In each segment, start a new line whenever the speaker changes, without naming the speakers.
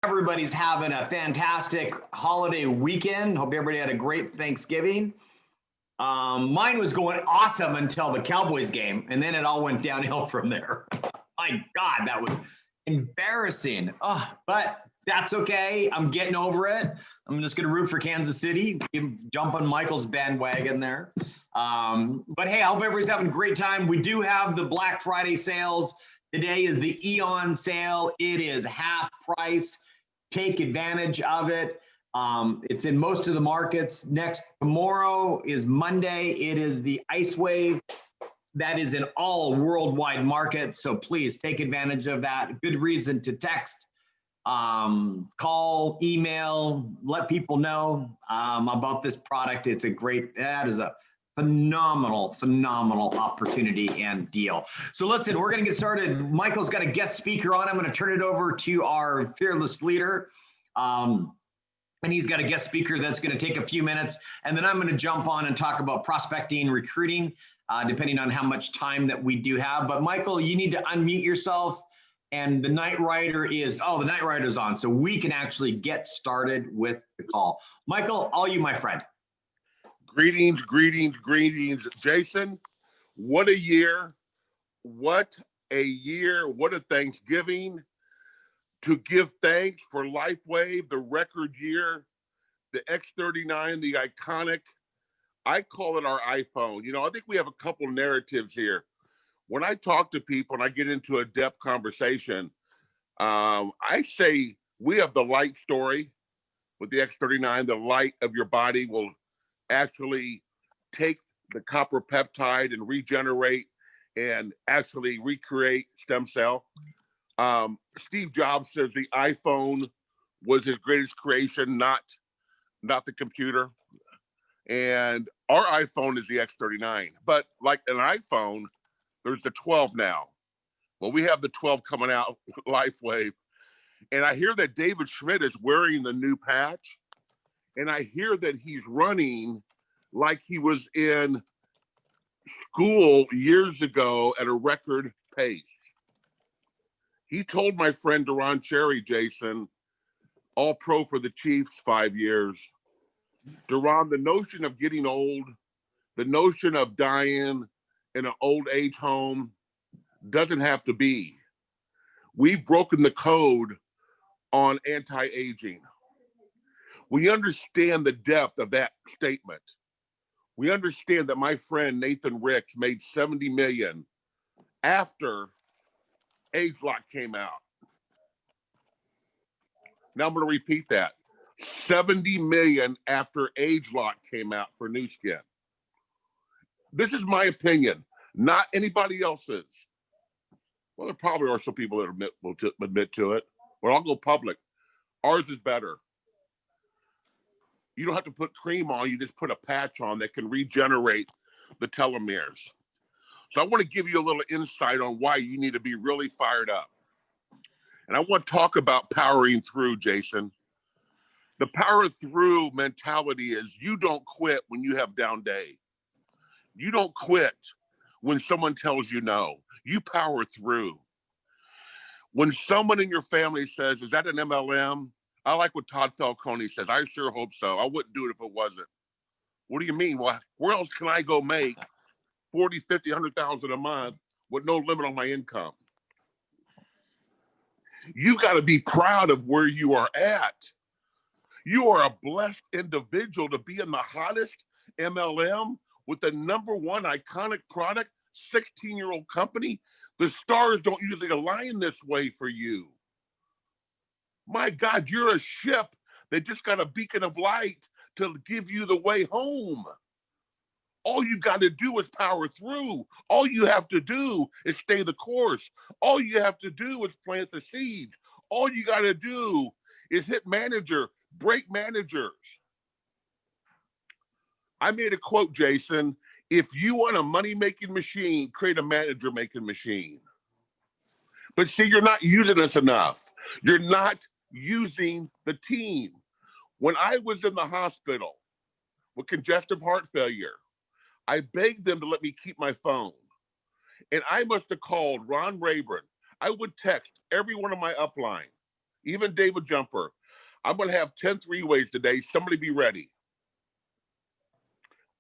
Everybody's having a fantastic holiday weekend. Hope everybody had a great Thanksgiving. Mine was going awesome until the Cowboys game, and then it all went downhill from there. My God, that was embarrassing. Oh, but that's okay. I'm getting over it. I'm just going to root for Kansas City, jump on Michael's bandwagon there. But hey, I hope everybody's having a great time. We do have the Black Friday sales. Today is the Eon sale. It is half price. Take advantage of it. It's in most of the markets. Tomorrow is Monday. It is the Icewave. That is in all worldwide markets. So please take advantage of that. Good reason to text, call, email, let people know about this product. That is a phenomenal opportunity and deal. So listen, we're going to get started. Michael's got a guest speaker on. I'm going to turn it over to our fearless leader. And he's got a guest speaker that's going to take a few minutes. And then I'm going to jump on and talk about prospecting, recruiting, depending on how much time that we do have. But Michael, you need to unmute yourself. And the Night Rider the Night Rider's on. So we can actually get started with the call. Michael, all you, my friend.
Greetings. Jason, what a year. What a Thanksgiving. To give thanks for Lifewave, the record year, the X39, the iconic. I call it our iPhone. I think we have a couple narratives here. When I talk to people and I get into a depth conversation, I say we have the light story with the X39. The light of your body will actually take the copper peptide and regenerate and actually recreate stem cell. Steve Jobs says the iPhone was his greatest creation, not the computer. And our iPhone is the X39. But like an iPhone, there's the 12 now. Well, we have the 12 coming out, Lifewave. And I hear that David Schmidt is wearing the new patch. And I hear that he's running like he was in school years ago at a record pace. He told my friend Duron Cherry, Jason, all pro for the Chiefs 5 years. Duron, the notion of getting old, the notion of dying in an old age home doesn't have to be. We've broken the code on anti-aging. We understand the depth of that statement. We understand that my friend Nathan Ricks made $70 million after AgeLock came out. Now I'm going to repeat that. $70 million after AgeLock came out for Nu Skin. This is my opinion, not anybody else's. Well, there probably are some people that will admit to it, but I'll go public. Ours is better. You don't have to put cream on, you just put a patch on that can regenerate the telomeres. So I want to give you a little insight on why you need to be really fired up. And I want to talk about powering through, Jason. The power through mentality is you don't quit when you have down day. You don't quit when someone tells you no. You power through. When someone in your family says, is that an MLM? I like what Todd Falcone says. I sure hope so. I wouldn't do it if it wasn't. What do you mean? Well, where else can I go make 40, 50, 100,000 a month with no limit on my income? You got to be proud of where you are at. You are a blessed individual to be in the hottest MLM with the #1 iconic product, 16-year-old company. The stars don't usually align this way for you. My God, you're a ship that just got a beacon of light to give you the way home. All you got to do is power through. All you have to do is stay the course. All you have to do is plant the seeds. All you got to do is hit manager, break managers. I made a quote, Jason, if you want a money-making machine, create a manager-making machine. But see, you're not using us enough. You're not using the team. When I was in the hospital with congestive heart failure, I begged them to let me keep my phone. And I must have called Ron Rayburn. I would text every one of my upline. even David Jumper. I'm going to have 10 three-ways today. Somebody be ready.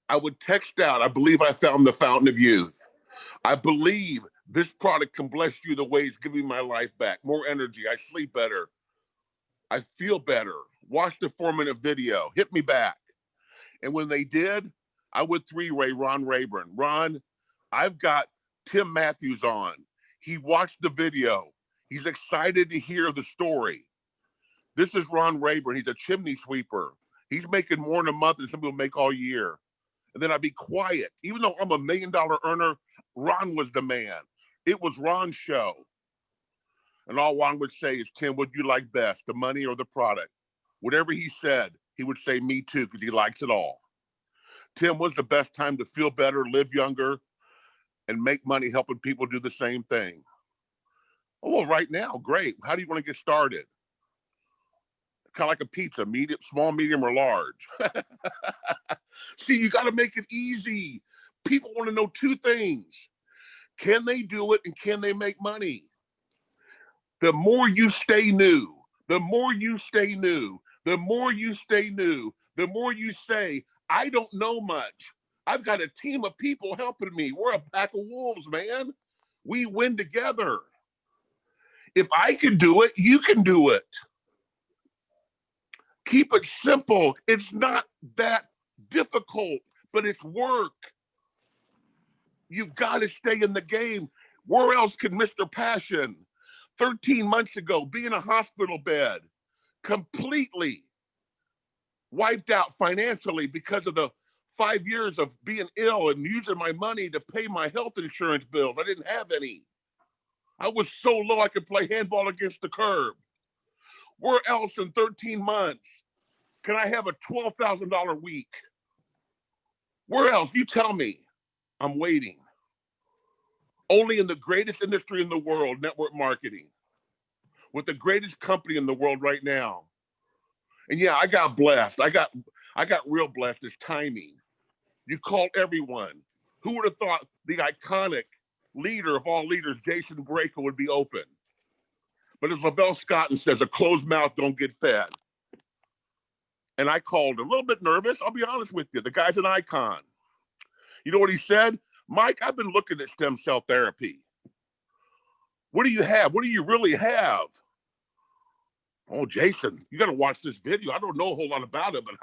I would text out, I believe I found the fountain of youth. I believe this product can bless you the way it's giving my life back. More energy. I sleep better. I feel better. Watch the 4-minute video. Hit me back. And when they did, I would three-way Ron Rayburn. Ron, I've got Tim Matthews on. He watched the video. He's excited to hear the story. This is Ron Rayburn. He's a chimney sweeper. He's making more in a month than some people make all year. And then I'd be quiet. Even though I'm $1 million earner, Ron was the man. It was Ron's show. And all Ron would say is, Tim, what do you like best, the money or the product? Whatever he said, he would say, me too, because he likes it all. Tim, what's the best time to feel better, live younger, and make money helping people do the same thing? Oh, well, right now, great. How do you want to get started? Kind of like a pizza, medium, small, medium, or large. See, you got to make it easy. People want to know two things. Can they do it and can they make money? The more you stay new, the more you stay new, the more you stay new, the more you say, I don't know much. I've got a team of people helping me. We're a pack of wolves, man. We win together. If I can do it, you can do it. Keep it simple. It's not that difficult, but it's work. You've got to stay in the game. Where else can Mr. Passion, 13 months ago, be in a hospital bed, completely wiped out financially because of the 5 years of being ill and using my money to pay my health insurance bills? I didn't have any. I was so low I could play handball against the curb. Where else in 13 months can I have a $12,000 week? Where else? You tell me. I'm waiting. Only in the greatest industry in the world, network marketing, with the greatest company in the world right now. And yeah, I got blessed. I got real blessed. It's timing. You called everyone. Who would have thought the iconic leader of all leaders, Jason Boreyko, would be open? But as Lavelle Scotton says, a closed mouth don't get fed. And I called a little bit nervous. I'll be honest with you. The guy's an icon. You know what he said? Mike, I've been looking at stem cell therapy. What do you have? What do you really have? Oh, Jason, you got to watch this video. I don't know a whole lot about it, but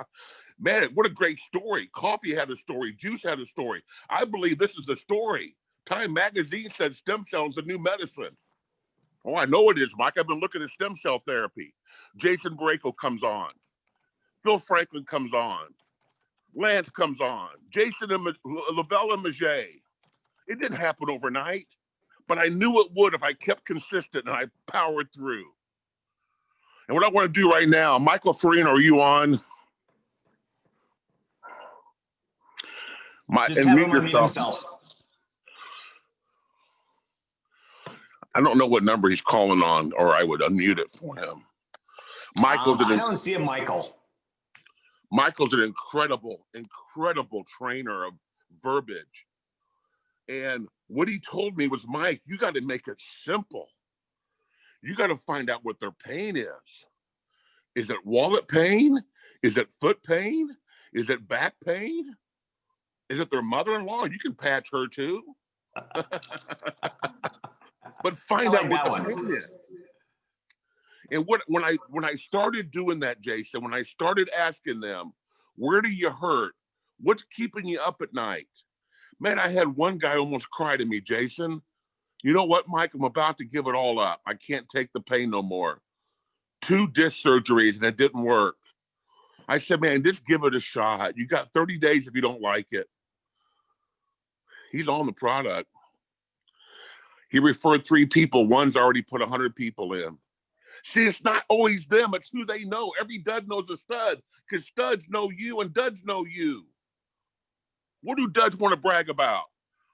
man, what a great story. Coffee had a story. Juice had a story. I believe this is the story. Time magazine said stem cells are the new medicine. Oh, I know it is, Mike. I've been looking at stem cell therapy. Jason Boreyko comes on. Phil Franklin comes on. Lance comes on. Jason and Lavelle and Micheal. It didn't happen overnight, but I knew it would if I kept consistent and I powered through. And what I want to do right now, Michael Farina, are you on?
Just have him unmute himself.
I don't know what number he's calling on, or I would unmute it for him.
I don't see a Michael.
Michael's an incredible trainer of verbiage. And what he told me was, Mike, you got to make it simple. You got to find out what their pain is. Is it wallet pain? Is it foot pain? Is it back pain? Is it their mother-in-law? You can patch her too. But find out what the pain is. And when I started doing that, Jason, when I started asking them, where do you hurt? What's keeping you up at night? Man, I had one guy almost cry to me, Jason. You know what, Mike? I'm about to give it all up. I can't take the pain no more. 2 disc surgeries and it didn't work. I said, man, just give it a shot. You got 30 days if you don't like it. He's on the product. He referred 3 people. One's already put 100 people in. See, it's not always them. It's who they know. Every dud knows a stud because studs know you and duds know you. What do duds want to brag about?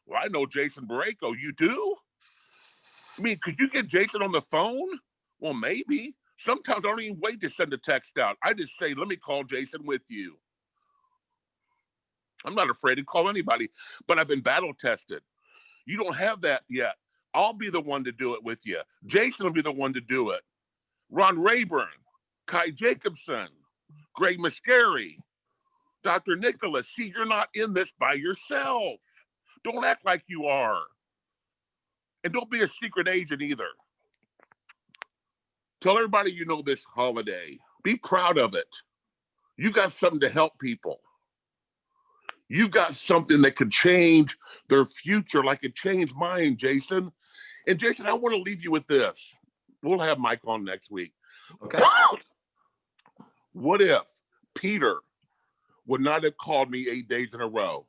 Well, I know Jason Boreyko. You do? I mean, could you get Jason on the phone? Well, maybe. Sometimes I don't even wait to send a text out. I just say, let me call Jason with you. I'm not afraid to call anybody, but I've been battle tested. You don't have that yet. I'll be the one to do it with you. Jason will be the one to do it. Ron Rayburn, Kai Jacobson, Greg Muscari, Dr. Nicholas. See, you're not in this by yourself. Don't act like you are. And don't be a secret agent either. Tell everybody you know this holiday. Be proud of it. You got something to help people. You've got something that could change their future like it changed mine, Jason. And Jason, I want to leave you with this. We'll have Mike on next week.
Okay.
What if Peter would not have called me 8 days in a row?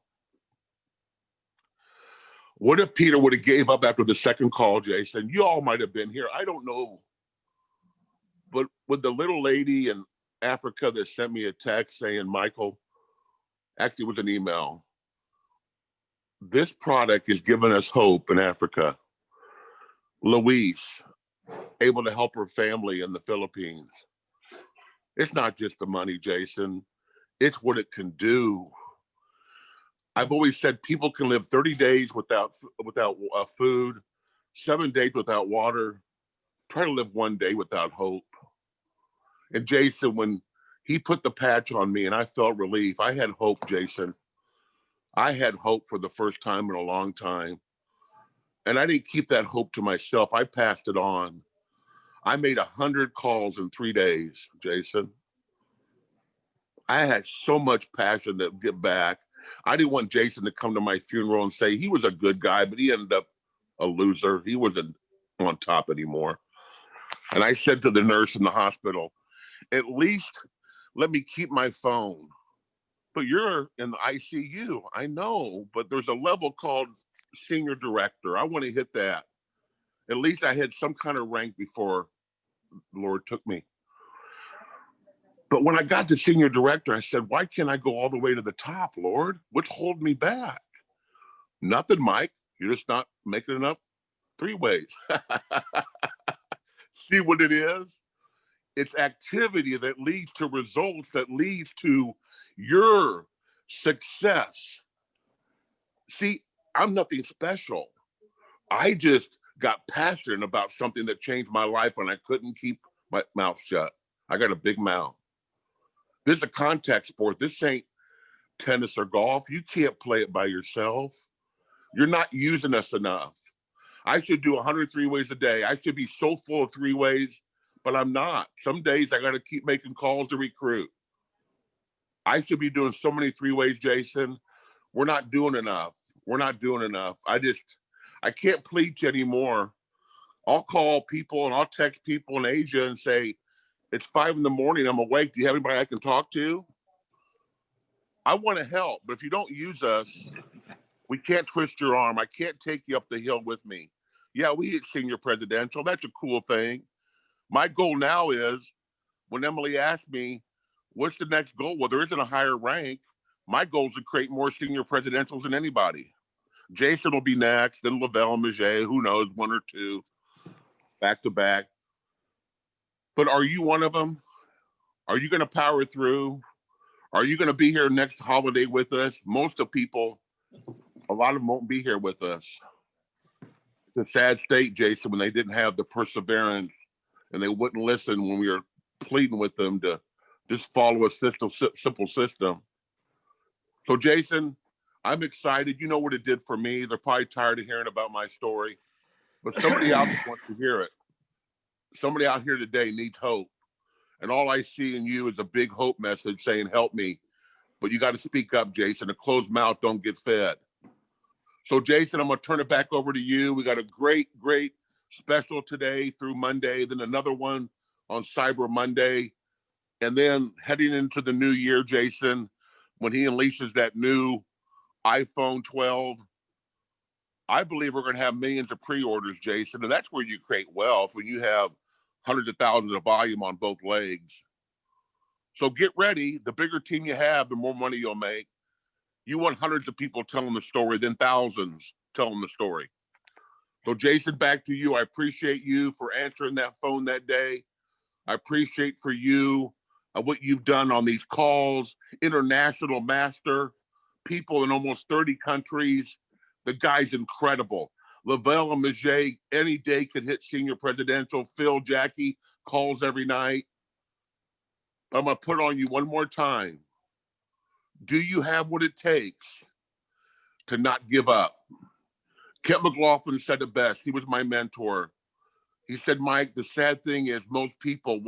What if Peter would have gave up after the second call, Jason? You all might have been here. I don't know. But with the little lady in Africa that sent me a text saying, Michael, actually it was an email. This product is giving us hope in Africa. Louise, able to help her family in the Philippines. It's not just the money, Jason. It's what it can do. I've always said people can live 30 days without food, 7 days without water. Try to live 1 day without hope. And Jason, when he put the patch on me and I felt relief, I had hope, Jason. I had hope for the first time in a long time. And I didn't keep that hope to myself. I passed it on. I made 100 calls in 3 days, Jason. I had so much passion to get back. I didn't want Jason to come to my funeral and say he was a good guy, but he ended up a loser. He wasn't on top anymore. And I said to the nurse in the hospital, at least let me keep my phone. But you're in the ICU. I know, but there's a level called senior director. I want to hit that. At least I had some kind of rank before the Lord took me. But when I got to senior director, I said, why can't I go all the way to the top, Lord? What's holding me back? Nothing, Mike. You're just not making enough three-ways. See what it is? It's activity that leads to results, that leads to your success. See, I'm nothing special. I just got passionate about something that changed my life when I couldn't keep my mouth shut. I got a big mouth. This is a contact sport. This ain't tennis or golf. You can't play it by yourself. You're not using us enough. I should do 100 three-ways a day. I should be so full of three-ways, but I'm not. Some days I got to keep making calls to recruit. I should be doing so many three-ways, Jason. We're not doing enough. We're not doing enough. I can't plead to you anymore. I'll call people and I'll text people in Asia and say, it's 5 in the morning, I'm awake. Do you have anybody I can talk to? I want to help, but if you don't use us, we can't twist your arm. I can't take you up the hill with me. Yeah, we hit senior presidential. That's a cool thing. My goal now is, when Emily asked me, what's the next goal? Well, there isn't a higher rank. My goal is to create more senior presidentials than anybody. Jason will be next, then Lavelle and Micheal, who knows, 1 or 2, back to back. But are you one of them? Are you going to power through? Are you going to be here next holiday with us? Most of people, a lot of them won't be here with us. It's a sad state, Jason, when they didn't have the perseverance and they wouldn't listen when we were pleading with them to just follow a simple system. So, Jason, I'm excited. You know what it did for me. They're probably tired of hearing about my story, but somebody out there wants to hear it. Somebody out here today needs hope. And all I see in you is a big hope message saying, help me. But you got to speak up, Jason. A closed mouth don't get fed. So, Jason, I'm going to turn it back over to you. We got a great special today through Monday, then another one on Cyber Monday. And then heading into the new year, Jason, when he unleashes that new iPhone 12, I believe we're going to have millions of pre-orders, Jason. And that's where you create wealth, when you have hundreds of thousands of volume on both legs. So get ready. The bigger team you have, the more money you'll make. You want hundreds of people telling the story, then thousands telling the story. So Jason, back to you. I appreciate you for answering that phone that day. I appreciate for you what you've done on these calls. International master, people in almost 30 countries. The guy's incredible. Lavelle and Micheal any day could hit senior presidential. Phil, Jackie, calls every night. I'm going to put on you one more time. Do you have what it takes to not give up? Kent McLaughlin said it best. He was my mentor. He said, Mike, the sad thing is most people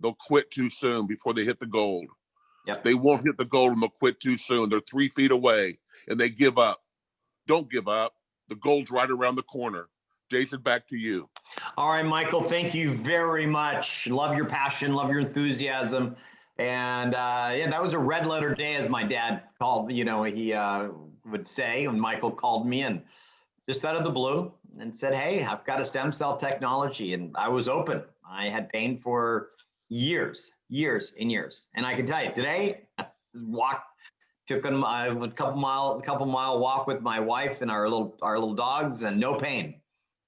they'll quit too soon before they hit the gold.
Yep.
They won't hit the gold and they'll quit too soon. They're 3 feet away and they give up. Don't give up. The gold's right around the corner. Jason, back to you.
All right, Michael, thank you very much. Love your passion, love your enthusiasm. And yeah, that was a red letter day, as my dad called, he would say, when Michael called me and just out of the blue and said, hey, I've got a stem cell technology. And I was open. I had pain for years and years. And I can tell you today, took a couple mile walk with my wife and our little dogs, and no pain.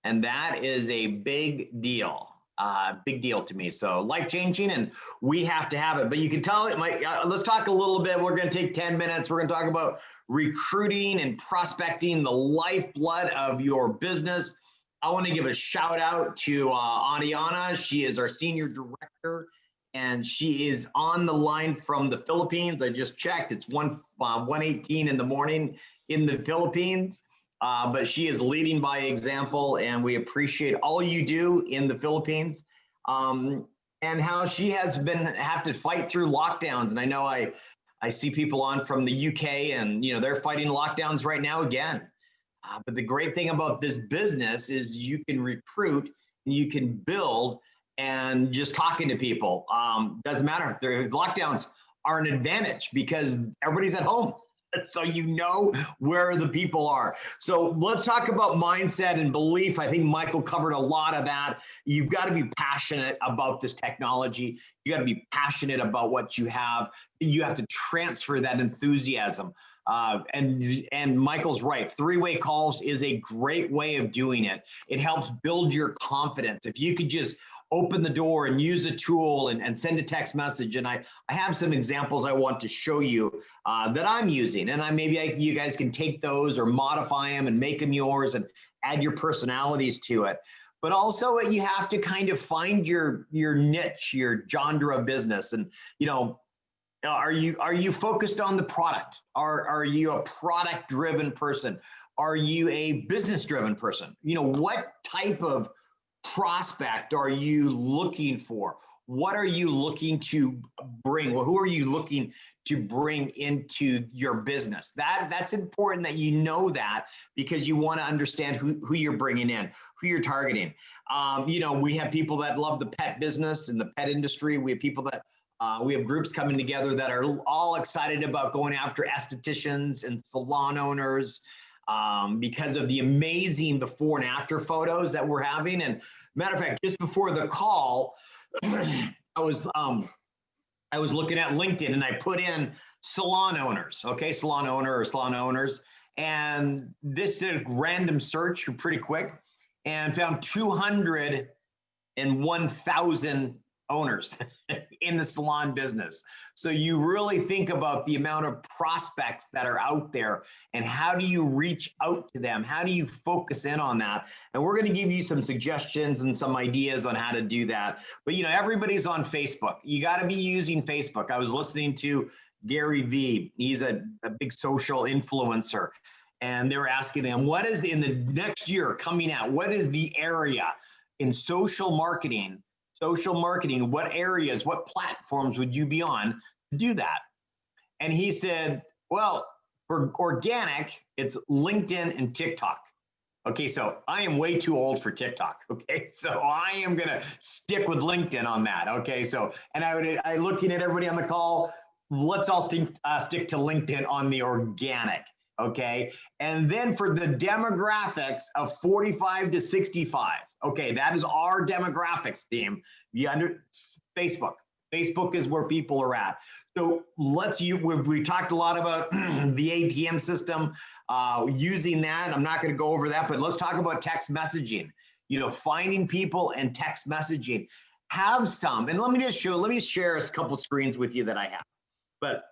And that is a big deal to me. So life-changing, and we have to have it. But you can tell it. Let's talk a little bit. We're going to take 10 minutes. We're going to talk about recruiting and prospecting, the lifeblood of your business. I want to give a shout out to Adiana. She is our senior director, and she is on the line from the Philippines. I just checked. It's 1:18 in the morning in the Philippines. But she is leading by example, and we appreciate all you do in the Philippines, and how she has have to fight through lockdowns. And I know I see people on from the UK, and they're fighting lockdowns right now again. But the great thing about this business is you can recruit and you can build, and just talking to people doesn't matter if their lockdowns are an advantage because everybody's at home. So where the people are. So let's talk about mindset and belief. I think Michael covered a lot of that. You've got to be passionate about this technology. You got to be passionate about what you have. You have to transfer that enthusiasm. And Michael's right. 3-way calls is a great way of doing it. It helps build your confidence. If you could just open the door and use a tool and send a text message. And I have some examples I want to show you that I'm using. And you guys can take those or modify them and make them yours and add your personalities to it. But also you have to kind of find your niche, your genre of business. And, are you focused on the product? Are you a product-driven person? Are you a business-driven person? What type of prospect are you looking for? What are you looking to bring? Well, who are you looking to bring into your business? That's important that you know that, because you want to understand who you're bringing in, who you're targeting. We have people that love the pet business and the pet industry. We have people that we have groups coming together that are all excited about going after estheticians and salon owners, because of the amazing before and after photos that we're having. And matter of fact, just before the call, I was looking at LinkedIn and I put in salon owners, salon owner or salon owners. And this did a random search pretty quick and found 201,000 owners in the salon business. So you really think about the amount of prospects that are out there and how do you reach out to them? How do you focus in on that? And we're going to give you some suggestions and some ideas on how to do that. But everybody's on Facebook. You got to be using Facebook. I was listening to Gary Vee. He's a big social influencer. And they were asking them, what is in the next year coming out? What is the area in social marketing, what areas, what platforms would you be on to do that? And he said, well, for organic, it's LinkedIn and TikTok. Okay, so I am way too old for TikTok. Okay, so I am gonna stick with LinkedIn on that. Okay, so I looking at everybody on the call, let's all stick to LinkedIn on the organic. Okay, and then for the demographics of 45 to 65, okay, that is our demographics team. Facebook is where people are at. So we talked a lot about the ATM system, using that. I'm not going to go over that, but let's talk about text messaging. Finding people and text messaging. Have some, and let me share a couple screens with you that I have. But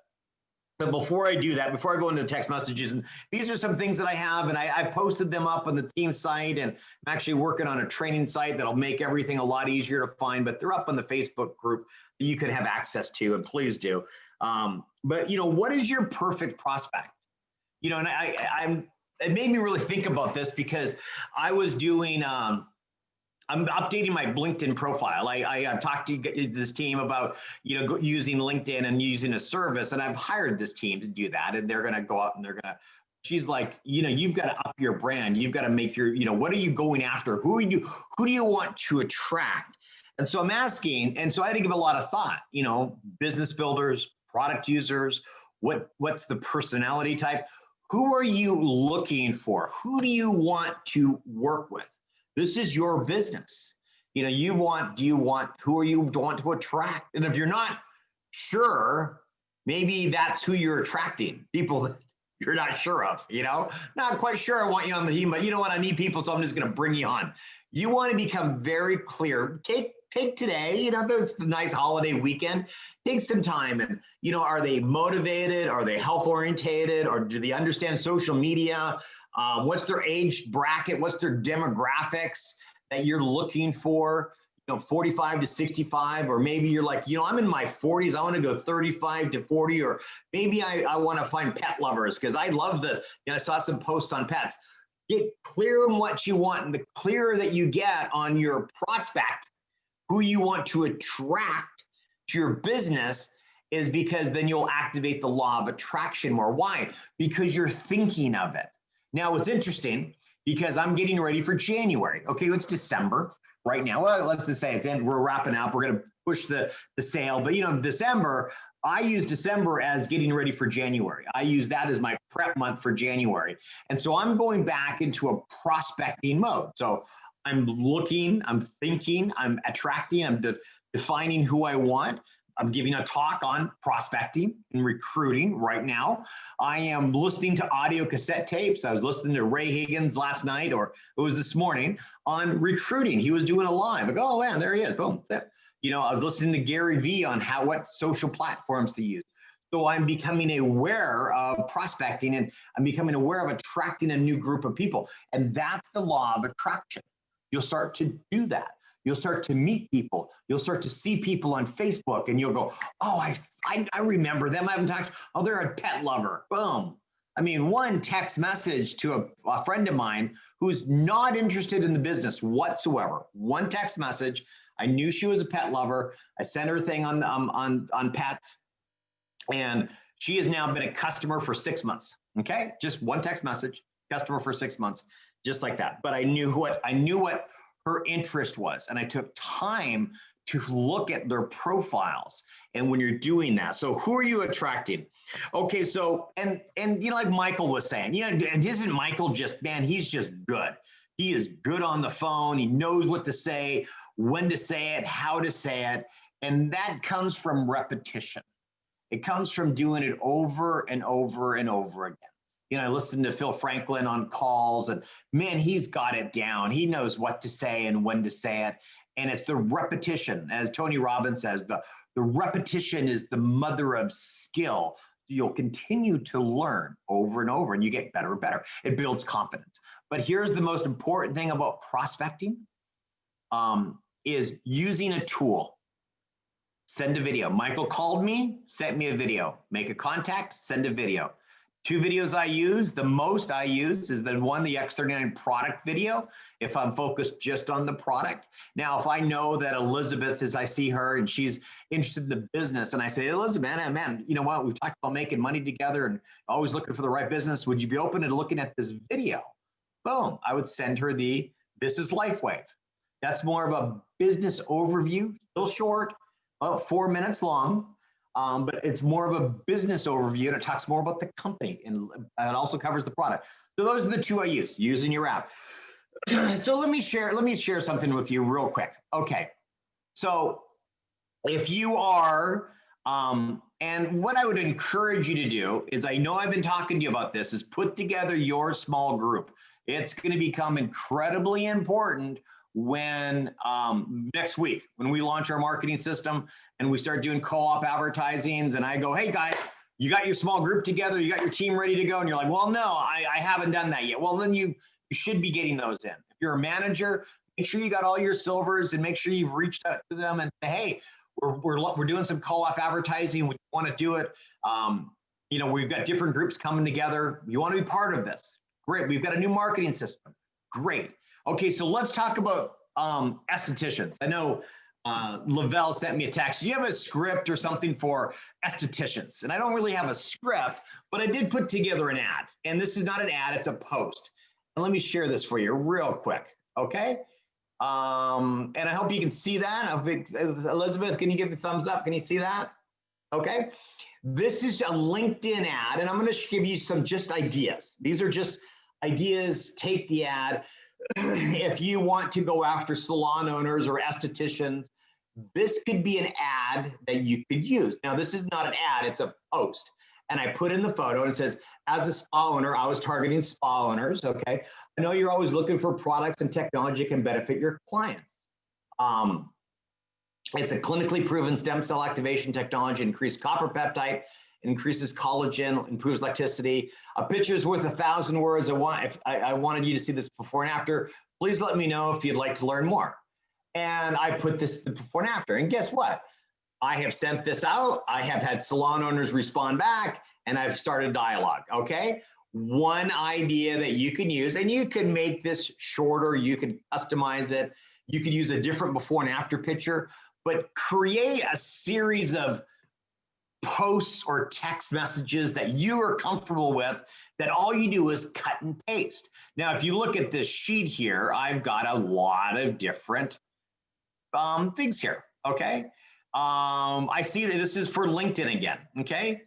But before I do that, before I go into the text messages, and these are some things that I have, and I posted them up on the team site, and I'm actually working on a training site that'll make everything a lot easier to find, but they're up on the Facebook group that you can have access to, and please do. But what is your perfect prospect? And it made me really think about this because I was doing, I'm updating my LinkedIn profile. I've talked to this team about, using LinkedIn and using a service, and I've hired this team to do that. And they're going to go out and she's like, you've got to up your brand. You've got to make your, what are you going after? Who do you want to attract? And so I'm asking, and so I had to give a lot of thought, business builders, product users, what's the personality type? Who are you looking for? Who do you want to work with? This is your business. Who are you want to attract? And if you're not sure, maybe that's who you're attracting, people that you're not sure of, not quite sure I want you on the team, but you know what? I need people, so I'm just going to bring you on. You want to become very clear. Take today, if it's the nice holiday weekend, take some time and, are they motivated? Are they health orientated? Or do they understand social media? What's their age bracket? What's their demographics that you're looking for? 45 to 65, or maybe you're like, I'm in my 40s. I want to go 35 to 40, or maybe I want to find pet lovers because I love this. I saw some posts on pets. Get clear on what you want, and the clearer that you get on your prospect, who you want to attract to your business, is because then you'll activate the law of attraction more. Why? Because you're thinking of it. Now, it's interesting because I'm getting ready for January. Okay, it's December right now. Well, let's just say it's in. We're wrapping up. We're going to push the sale. But, December, I use December as getting ready for January. I use that as my prep month for January. And so I'm going back into a prospecting mode. So I'm looking, I'm thinking, I'm attracting, I'm defining who I want. I'm giving a talk on prospecting and recruiting right now. I am listening to audio cassette tapes. I was listening to Ray Higgins last night, or it was this morning, on recruiting. He was doing a live. I go, oh man, there he is. Boom. I was listening to Gary Vee on what social platforms to use. So I'm becoming aware of prospecting, and I'm becoming aware of attracting a new group of people. And that's the law of attraction. You'll start to do that. You'll start to meet people. You'll start to see people on Facebook, and you'll go, oh, I remember them. I haven't talked. Oh, they're a pet lover. Boom. One text message to a friend of mine who's not interested in the business whatsoever. One text message. I knew she was a pet lover. I sent her a thing on pets, and she has now been a customer for 6 months. Okay, just one text message, customer for 6 months, just like that. But I knew what her interest was, and I took time to look at their profiles. And when you're doing that, so who are you attracting? Okay, so and like Michael was saying, and isn't Michael just, man, he's just good. He is good on the phone. He knows what to say, when to say it, how to say it, and that comes from repetition. It comes from doing it over and over and over again. I listened to Phil Franklin on calls, and man, he's got it down. He knows what to say and when to say it. And it's the repetition. As Tony Robbins says, the repetition is the mother of skill. You'll continue to learn over and over, and you get better and better. It builds confidence. But here's the most important thing about prospecting, is using a tool. Send a video. Michael called me, sent me a video. Make a contact, send a video. 2 videos I use, the most I use is the X39 product video, if I'm focused just on the product. Now, if I know that Elizabeth, as I see her and she's interested in the business, and I say, Elizabeth, man, you know what? We've talked about making money together and always looking for the right business. Would you be open to looking at this video? Boom. I would send her this is Lifewave. That's more of a business overview, still short, about 4 minutes long. But it's more of a business overview, and it talks more about the company, and it also covers the product. So those are the 2 I use, using your app. So let me share something with you real quick. Okay, so if you are, and what I would encourage you to do is, I know I've been talking to you about this, is put together your small group. It's going to become incredibly important when next week, when we launch our marketing system and we start doing co-op advertisings, and I go, hey guys, You got your small group together, you got your team ready to go, and you're like, well, no, I haven't done that yet. Well, then you should be getting those in. If you're a manager, make sure you got all your silvers and make sure you've reached out to them and say, hey, we're doing some co-op advertising. We want to do it. You know, we've got different groups coming together. You want to be part of this? Great. We've got a new marketing system. Great. Okay, so let's talk about estheticians. I know Lavelle sent me a text. Do you have a script or something for estheticians? And I don't really have a script, but I did put together an ad. And this is not an ad, it's a post. And let me share this for you real quick, okay? And I hope you can see that. Elizabeth, can you give me a thumbs up? Can you see that? Okay. This is a LinkedIn ad, and I'm going to give you some just ideas. These are just ideas. Take the ad. If you want to go after salon owners or estheticians, this could be an ad that you could use. Now, this is not an ad, it's a post. And I put in the photo and it says, as a spa owner, I was targeting spa owners, okay? I know you're always looking for products and technology that can benefit your clients. It's a clinically proven stem cell activation technology, increased copper peptide, increases collagen, improves elasticity. A picture is worth 1,000 words. I wanted you to see this before and after. Please let me know if you'd like to learn more. And I put this before and after. And guess what? I have sent this out. I have had salon owners respond back, and I've started dialogue, okay? One idea that you can use, and you can make this shorter, you can customize it, you could use a different before and after picture, but create a series of posts or text messages that you are comfortable with that all you do is cut and paste. Now, if you look at this sheet here, I've got a lot of different things here, okay? I see that this is for LinkedIn again, okay?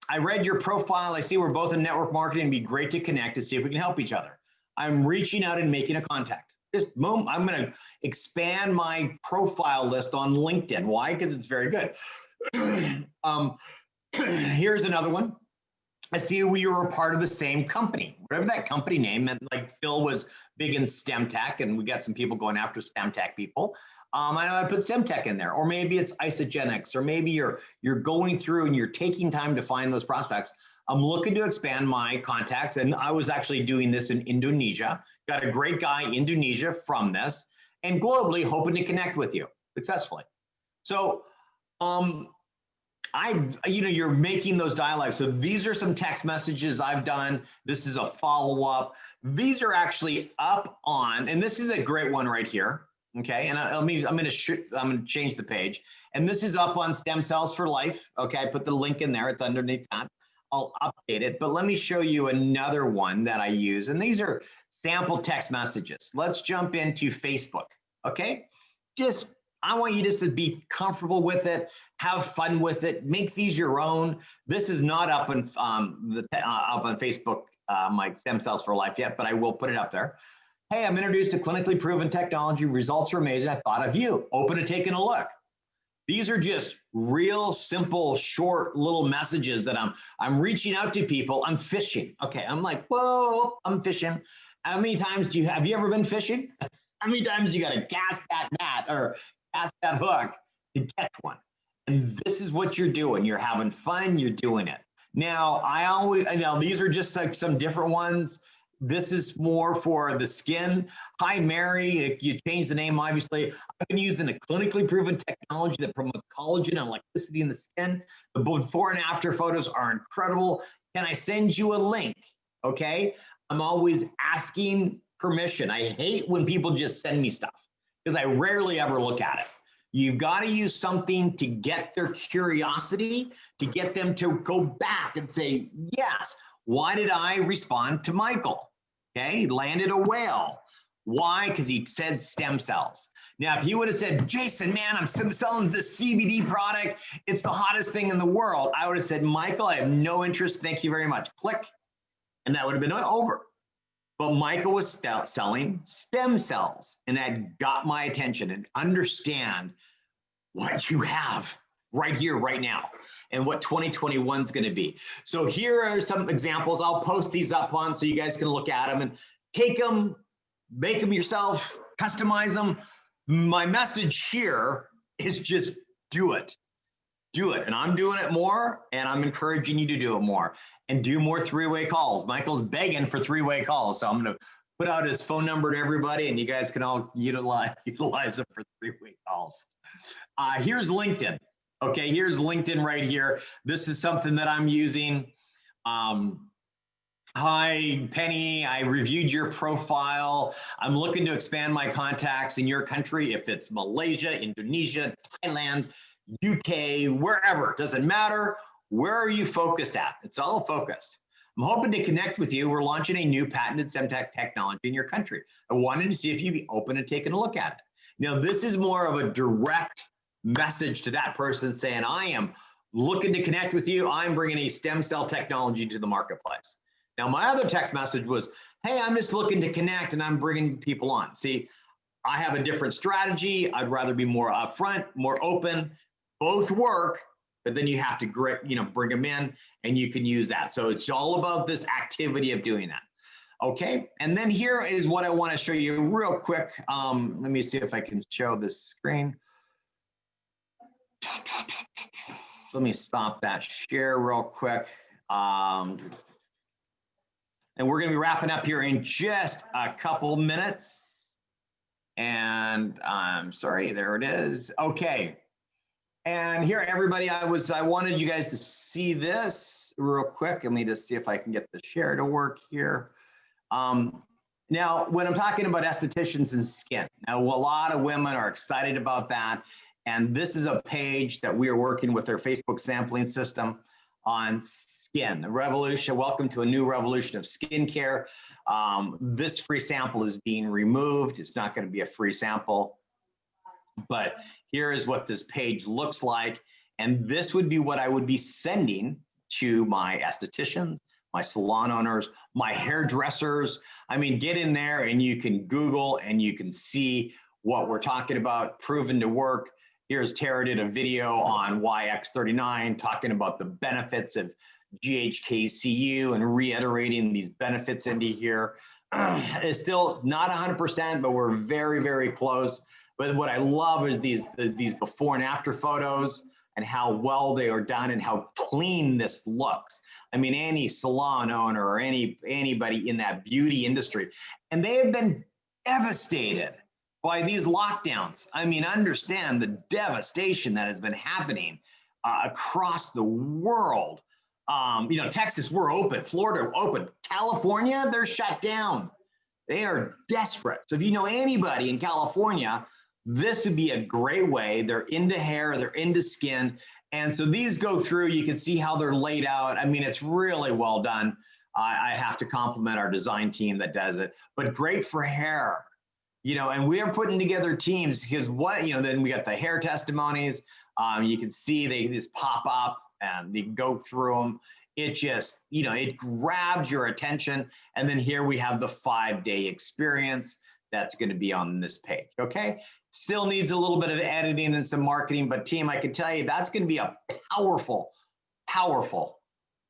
I read your profile. I see we're both in network marketing. It'd be great to connect to see if we can help each other. I'm reaching out and making a contact. Just boom, I'm going to expand my profile list on LinkedIn. Why? Because it's very good. Here's another one. I see we were a part of the same company, whatever that company name meant. Like Phil was big in STEM tech, and we got some people going after STEM tech people. I know I put STEM tech in there, or maybe it's isogenics, or maybe you're going through and you're taking time to find those prospects. I'm looking to expand my contacts, and I was actually doing this in Indonesia. Got a great guy in Indonesia from this, and globally hoping to connect with you successfully. So, you're making those dialogues. So these are some text messages I've done. This is a follow-up. These are actually up on, and this is a great one right here. Okay, and I'm going to change the page, and this is up on Stem Cells for Life. Okay, I put the link in there. It's underneath that. I'll update it, but let me show you another one that I use, and these are sample text messages. Let's jump into Facebook. Okay, I want you just to be comfortable with it, have fun with it, make these your own. This is not up on up on Facebook, my Stem Cells for Life yet, but I will put it up there. Hey, I'm introduced to clinically proven technology. Results are amazing. I thought of you. Open to taking a look. These are just real simple, short little messages that I'm reaching out to people. I'm fishing. Okay, I'm like, whoa, I'm fishing. How many times have you ever been fishing? How many times you got to cast that net or cast that hook to catch one? And this is what you're doing. You're having fun. You're doing it. Now, these are just like some different ones. This is more for the skin. Hi, Mary. You changed the name, obviously. I've been using a clinically proven technology that promotes collagen and elasticity in the skin. The before and after photos are incredible. Can I send you a link? Okay. I'm always asking permission. I hate when people just send me stuff because I rarely ever look at it. You've got to use something to get their curiosity, to get them to go back and say, yes. Why did I respond to Michael? Okay, he landed a whale. Why? Because he said stem cells. Now, if he would have said, Jason, man, I'm selling this CBD product. It's the hottest thing in the world. I would have said, Michael, I have no interest. Thank you very much. Click. And that would have been over. But Michael was selling stem cells, and that got my attention. And understand what you have right here, right now, and what 2021 is going to be. So here are some examples. I'll post these up on so you guys can look at them and take them, make them yourself, customize them. My message here is just do it. do it. And I'm doing it more, and I'm encouraging you to do it more and do more three-way calls. Michael's begging for three-way calls. So I'm going to put out his phone number to everybody, and you guys can all utilize them for three-way calls. Here's LinkedIn. Okay, here's LinkedIn right here. This is something that I'm using. Hi, Penny. I reviewed your profile. I'm looking to expand my contacts in your country. If it's Malaysia, Indonesia, Thailand, UK, wherever, doesn't matter. Where are you focused at? It's all focused. I'm hoping to connect with you. We're launching a new patented Semtech technology in your country. I wanted to see if you'd be open to taking a look at it. Now, this is more of a direct message to that person saying, I am looking to connect with you. I'm bringing a stem cell technology to the marketplace. Now, my other text message was, hey, I'm just looking to connect and I'm bringing people on. See, I have a different strategy. I'd rather be more upfront, more open. Both work, but then you have to bring them in and you can use that. So it's all about this activity of doing that. Okay, and then here is what I want to show you real quick. Let me see if I can show this screen. Let me stop that share real quick. And we're going to be wrapping up here in just a couple minutes. And I'm sorry, there it is. Okay. And here, everybody, I wanted you guys to see this real quick. Let me just see if I can get the share to work here. Now, when I'm talking about estheticians and skin, now a lot of women are excited about that. And this is a page that we are working with our Facebook sampling system on skin. The revolution, welcome to a new revolution of skincare. This free sample is being removed. It's not going to be a free sample, but here is what this page looks like. And this would be what I would be sending to my estheticians, my salon owners, my hairdressers. I mean, get in there and you can Google and you can see what we're talking about, proven to work. Here's Tara did a video on YX39 talking about the benefits of GHKCU and reiterating these benefits into here. It's still not 100%, but we're very, very close. But what I love is these before and after photos and how well they are done and how clean this looks. I mean, any salon owner or anybody in that beauty industry, and they have been devastated by these lockdowns. I mean, understand the devastation that has been happening across the world. Texas, we're open. Florida, open. California, they're shut down. They are desperate. So if you know anybody in California, this would be a great way. They're into hair, they're into skin. And so these go through, you can see how they're laid out. I mean, it's really well done. I have to compliment our design team that does it, but great for hair. And we are putting together teams because then we got the hair testimonies. You can see they just pop up and you can go through them. It just, it grabs your attention. And then here we have the 5-day experience that's going to be on this page. Okay. Still needs a little bit of editing and some marketing, but team, I can tell you that's going to be a powerful, powerful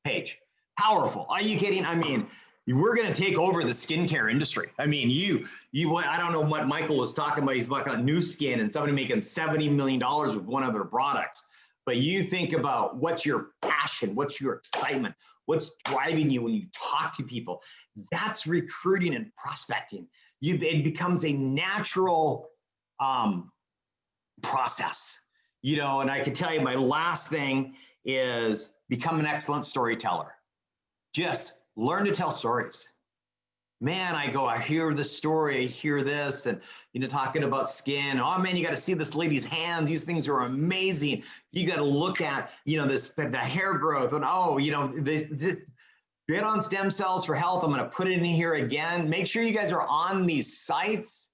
page. Powerful. Are you kidding? I mean, we're going to take over the skincare industry. I mean, I don't know what Michael was talking about. He's talking about new skin and somebody making $70 million with one of their products. But you think about what's your passion, what's your excitement, what's driving you when you talk to people. That's recruiting and prospecting. It becomes a natural process, and I can tell you my last thing is become an excellent storyteller. Just learn to tell stories. Man, I hear this story, I hear this, and talking about skin. Oh man, you got to see this lady's hands. These things are amazing. You got to look at, the hair growth, and this get on stem cells for health. I'm going to put it in here again. Make sure you guys are on these sites.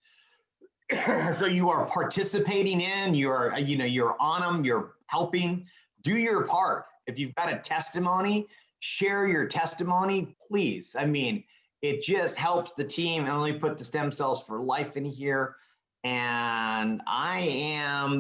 So you are participating you're on them, you're helping. Do your part. If you've got a testimony, share your testimony, please. I mean, it just helps the team. I only put the stem cells for life in here. And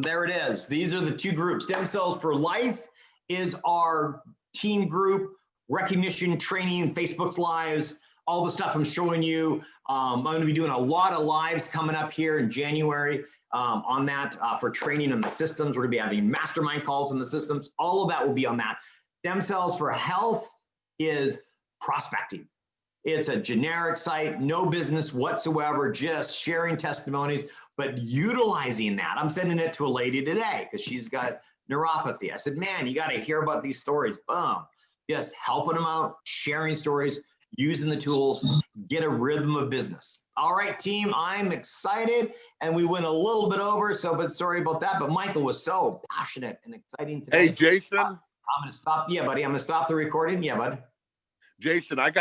there it is. These are the two groups. Stem cells for life is our team group, recognition, training, Facebook's lives, all the stuff I'm showing you. I'm going to be doing a lot of lives coming up here in January. on that for training on the systems. We're going to be having mastermind calls on the systems. All of that will be on that. Stem Cells for Health is prospecting. It's a generic site, no business whatsoever, just sharing testimonies, but utilizing that. I'm sending it to a lady today because she's got neuropathy. I said, man, you got to hear about these stories. Boom. Just helping them out, sharing stories, using the tools, get a rhythm of business. All right, team, I'm excited. And we went a little bit over, but sorry about that. But Michael was so passionate and exciting today.
Hey, Jason.
I'm going to stop. Yeah, buddy. I'm going to stop the recording. Yeah, bud.
Jason, I got